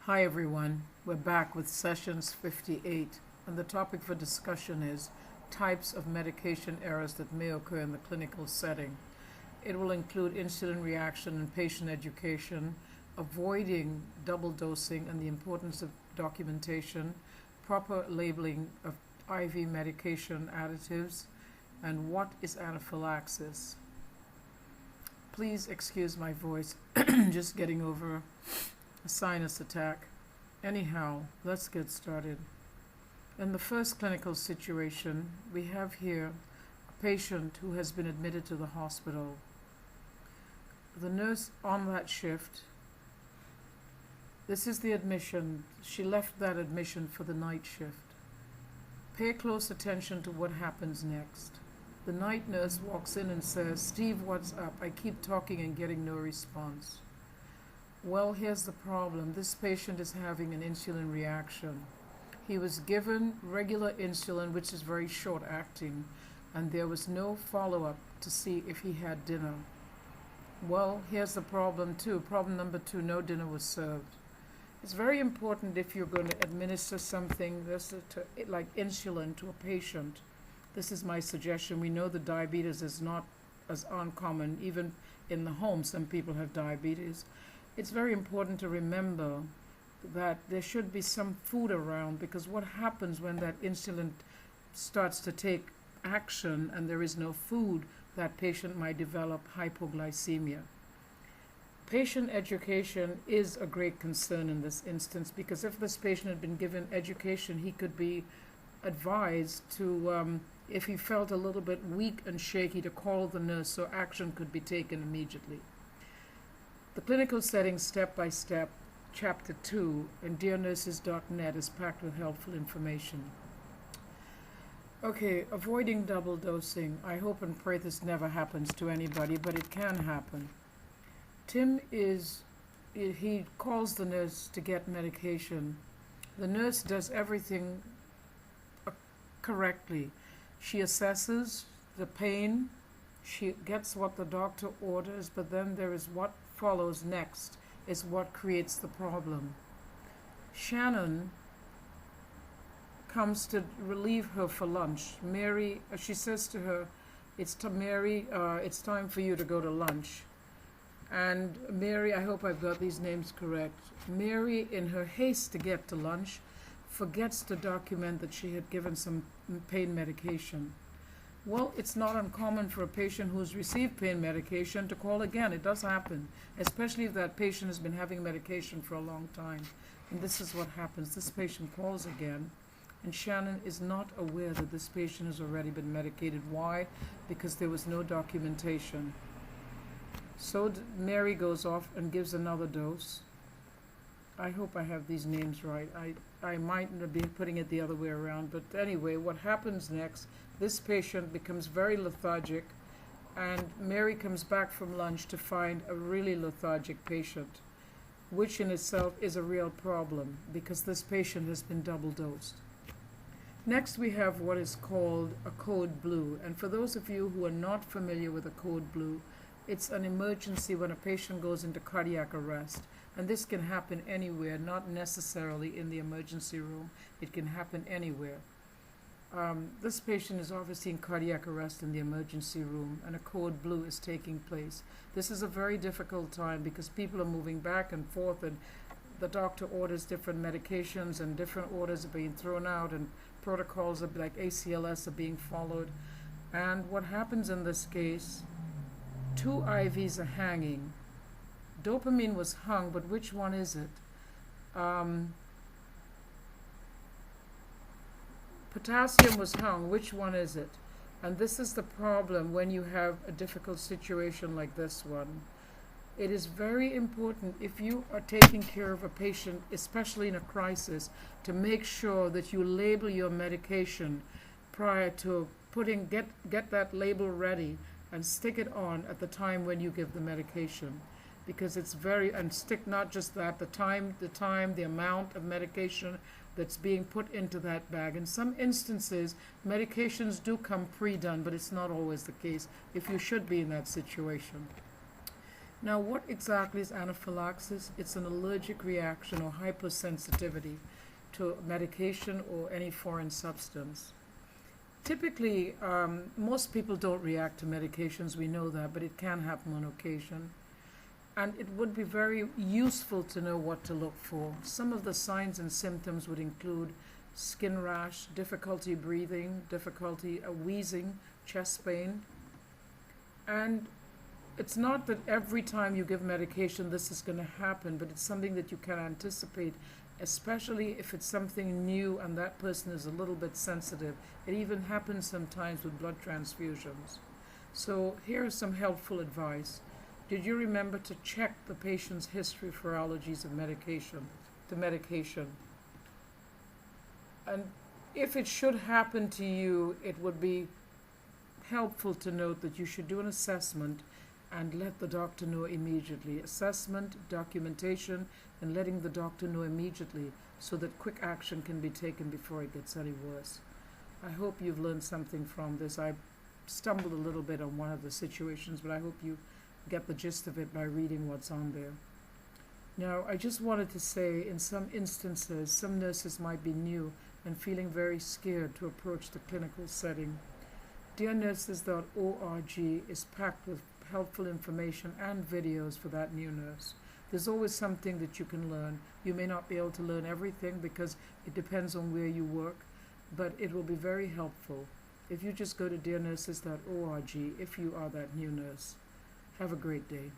Hi everyone, we're back with sessions 58, and the topic for discussion is types of medication errors that may occur in the clinical setting. It will include insulin reaction and patient education, avoiding double dosing and the importance of documentation, proper labeling of IV medication additives, and what is anaphylaxis. Please excuse my voice, just getting over a sinus attack. Anyhow, let's get started. In the first clinical situation, we have here a patient who has been admitted to the hospital. The nurse on that shift, this is the admission. She left that admission for the night shift. Pay close attention to what happens next. The night nurse walks in and says, "Steve, what's up? I keep talking and getting no response." Well, here's the problem. This patient is having an insulin reaction. He was given regular insulin, which is very short acting, and there was no follow-up to see if he had dinner. Well, here's the problem too. Problem number two, no dinner was served. It's very important if you're going to administer something like insulin to a patient. This is my suggestion. We know that diabetes is not as uncommon. Even in the home, some people have diabetes. It's very important to remember that there should be some food around, because what happens when that insulin starts to take action and there is no food, that patient might develop hypoglycemia. Patient education is a great concern in this instance, because if this patient had been given education, he could be advised to, if he felt a little bit weak and shaky, to call the nurse so action could be taken immediately. The clinical setting step by step, chapter 2 in dearnurses.net is packed with helpful information. Okay, avoiding double dosing. I hope and pray this never happens to anybody, but it can happen. Tim he calls the nurse to get medication. The nurse does everything correctly. She assesses the pain, she gets what the doctor orders, but then there is what follows next is what creates the problem. Shannon comes to relieve her for lunch. Mary, she says to her, it's time for you to go to lunch. And Mary, I hope I've got these names correct. Mary, in her haste to get to lunch, forgets to document that she had given some pain medication. Well, it's not uncommon for a patient who's received pain medication to call again. It does happen, especially if that patient has been having medication for a long time. And this is what happens. This patient calls again, and Shannon is not aware that this patient has already been medicated. Why? Because there was no documentation. So Mary goes off and gives another dose. I hope I have these names right. I might be putting it the other way around, but anyway, what happens next, this patient becomes very lethargic, and Mary comes back from lunch to find a really lethargic patient, which in itself is a real problem, because this patient has been double dosed. Next, we have what is called a code blue, and for those of you who are not familiar with a code blue, it's an emergency when a patient goes into cardiac arrest. And this can happen anywhere, not necessarily in the emergency room. It can happen anywhere. This patient is obviously in cardiac arrest in the emergency room, and a code blue is taking place. This is a very difficult time because people are moving back and forth, and the doctor orders different medications, and different orders are being thrown out, and protocols like ACLS are being followed. And what happens in this case, 2 IVs are hanging. Dopamine was hung, but which one is it? Potassium was hung. Which one is it? And this is the problem when you have a difficult situation like this one. It is very important, if you are taking care of a patient, especially in a crisis, to make sure that you label your medication prior to get that label ready and stick it on at the time when you give the medication. Because it's and stick not just that, the time, the amount of medication that's being put into that bag. In some instances, medications do come pre-done, but it's not always the case if you should be in that situation. Now, what exactly is anaphylaxis? It's an allergic reaction or hypersensitivity to medication or any foreign substance. Typically, most people don't react to medications, we know that, but it can happen on occasion. And it would be very useful to know what to look for. Some of the signs and symptoms would include skin rash, difficulty breathing, difficulty wheezing, chest pain. And it's not that every time you give medication this is going to happen, but it's something that you can anticipate, especially if it's something new and that person is a little bit sensitive. It even happens sometimes with blood transfusions. So here's some helpful advice. Did you remember to check the patient's history for allergies of medication, to medication? And if it should happen to you, it would be helpful to note that you should do an assessment and let the doctor know immediately. Assessment, documentation, and letting the doctor know immediately so that quick action can be taken before it gets any worse. I hope you've learned something from this. I stumbled a little bit on one of the situations, but I hope you get the gist of it by reading what's on there. Now, I just wanted to say, in some instances, some nurses might be new and feeling very scared to approach the clinical setting. DearNurses.org is packed with helpful information and videos for that new nurse. There's always something that you can learn. You may not be able to learn everything because it depends on where you work, but it will be very helpful if you just go to DearNurses.org if you are that new nurse. Have a great day.